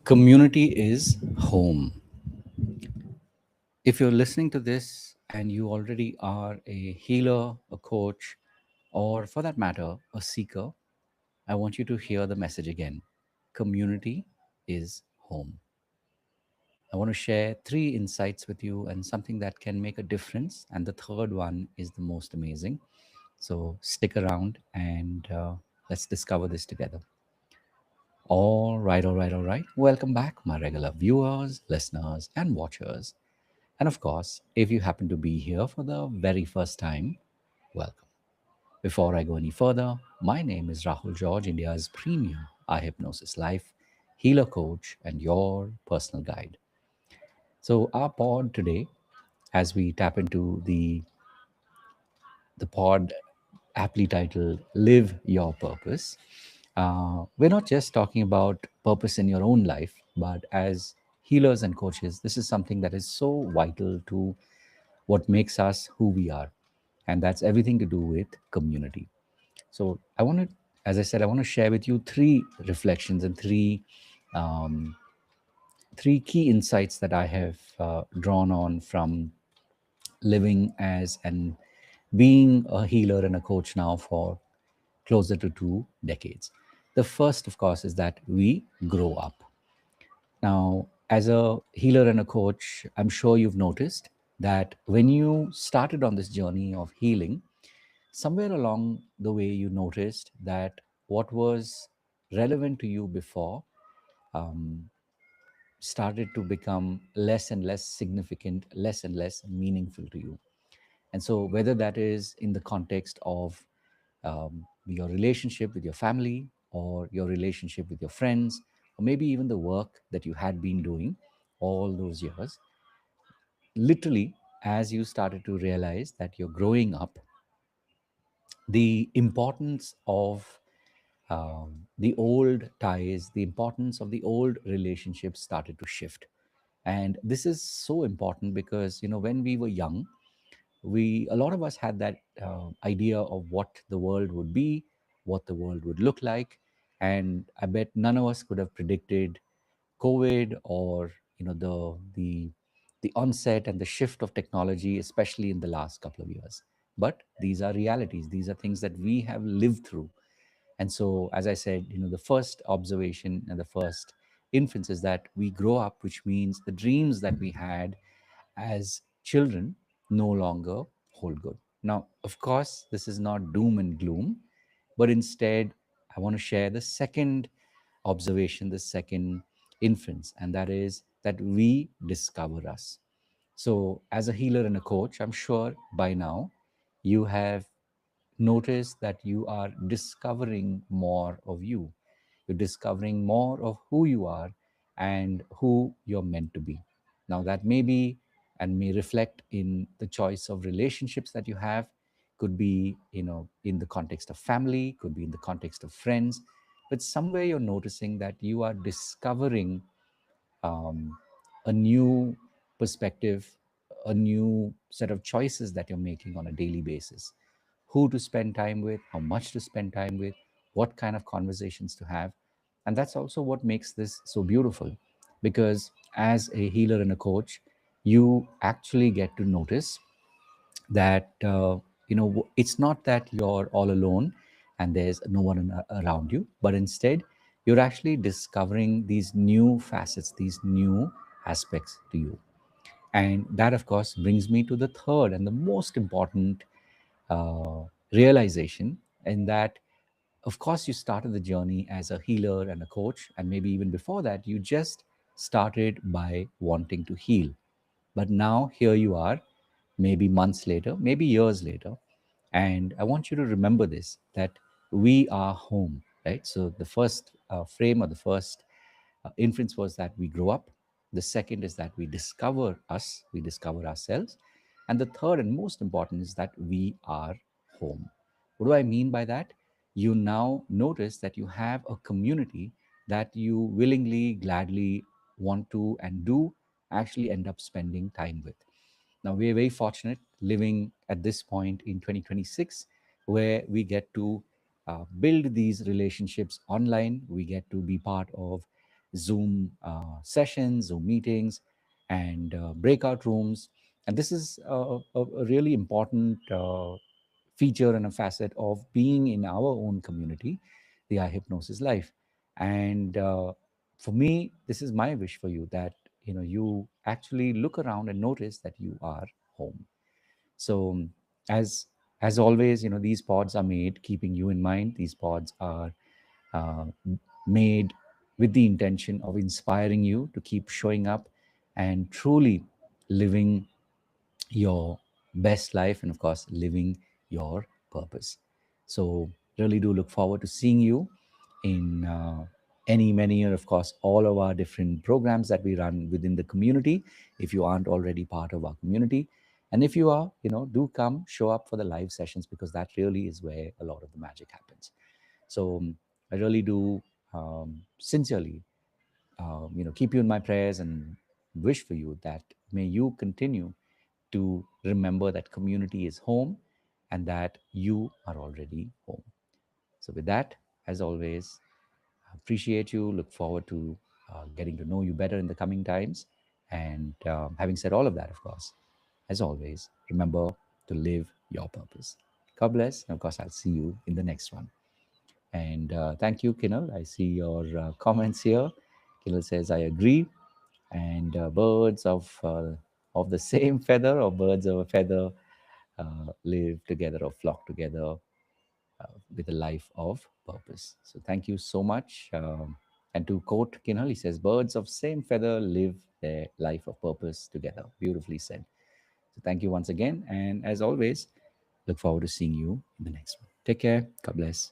Community is home. If you're listening to this and you already are a healer, a coach, or for that matter, a seeker, I want you to hear the message again. Community is home. I want to share three insights with you and something that can make a difference. And the third one is the most amazing. So stick around and let's discover this together. All right, all right, all right. Welcome back, my regular viewers, listeners, and watchers. And of course, if you happen to be here for the very first time, welcome. Before I go any further, my name is Rahul George, India's premier iHypnosis life healer coach and your personal guide. So, our pod today, as we tap into the pod aptly titled Live Your Purpose, we're not just talking about purpose in your own life, but as healers and coaches, this is something that is so vital to what makes us who we are. And that's everything to do with community. So, I want to, as I said, I want to share with you three reflections and um, three key insights that I have drawn on from living as and being a healer and a coach now for closer to 2 decades. The first, of course, is that we grow up. Now, as a healer and a coach, I'm sure you've noticed that when you started on this journey of healing, somewhere along the way you noticed that what was relevant to you before um, started to become less and less significant, less and less meaningful to you. And so, whether that is in the context of your relationship with your family, or your relationship with your friends, or maybe even the work that you had been doing all those years, literally, as you started to realize that you're growing up, the importance of the old ties, the importance of the old relationships started to shift. And this is so important because, when we were young, a lot of us had that idea of what the world would be, what the world would look like. And I bet none of us could have predicted COVID, or the onset and the shift of technology, especially in the last couple of years. But these are realities. These are things that we have lived through. And so, as I said, the first observation and the first inference is that we grow up, which means the dreams that we had as children no longer hold good. Now, of course, this is not doom and gloom, but instead, I want to share the second observation, the second inference, and that is that we discover us. So, as a healer and a coach, I'm sure by now you have noticed that you are discovering more of you. You're discovering more of who you are and who you're meant to be. Now, that may be and may reflect in the choice of relationships that you have, could be, in the context of family, could be in the context of friends, but somewhere you're noticing that you are discovering um, a new perspective, a new set of choices that you're making on a daily basis. Who to spend time with, how much to spend time with, what kind of conversations to have. And that's also what makes this so beautiful, because as a healer and a coach, you actually get to notice that it's not that you're all alone and there's no one around you, but instead you're actually discovering these new facets, these new aspects to you. And that, of course, brings me to the third and the most important uh, realization, in that, of course, you started the journey as a healer and a coach, and maybe even before that you just started by wanting to heal. But now here you are, maybe months later, maybe years later. And I want you to remember this, that we are home, right? So the first frame, or the first inference, was that we grow up. The second is that we discover us, we discover ourselves. And the third and most important is that we are home. What do I mean by that? You now notice that you have a community that you willingly, gladly want to and do actually end up spending time with. Now, we are very fortunate living at this point in 2026, where we get to build these relationships online. We get to be part of Zoom sessions, Zoom meetings, and breakout rooms. And this is a really important feature and a facet of being in our own community, the iHypnosis Life. And for me, this is my wish for you, that you actually look around and notice that you are home. So as as always, these pods are made keeping you in mind. These pods are uh, made with the intention of inspiring you to keep showing up and truly living your best life, and of course living your purpose. So really do look forward to seeing you in any, many, and of course all of our different programs that we run within the community, if you aren't already part of our community. And if you are, do come show up for the live sessions, because that really is where a lot of the magic happens. So I really do sincerely keep you in my prayers, and wish for you that may you continue to remember that community is home, and that you are already home. So with that, as always, I appreciate you, look forward to getting to know you better in the coming times. And having said all of that, of course, as always, remember to live your purpose. God bless, and of course I'll see you in the next one. And thank you, Kinal. I see your comments here. Kinal says, I agree. And birds of the same feather, or birds of a feather, live together or flock together with a life of purpose. So thank you so much. And to quote Kinal, he says, birds of same feather live their life of purpose together. Beautifully said. So thank you once again. And as always, look forward to seeing you in the next one. Take care. God bless.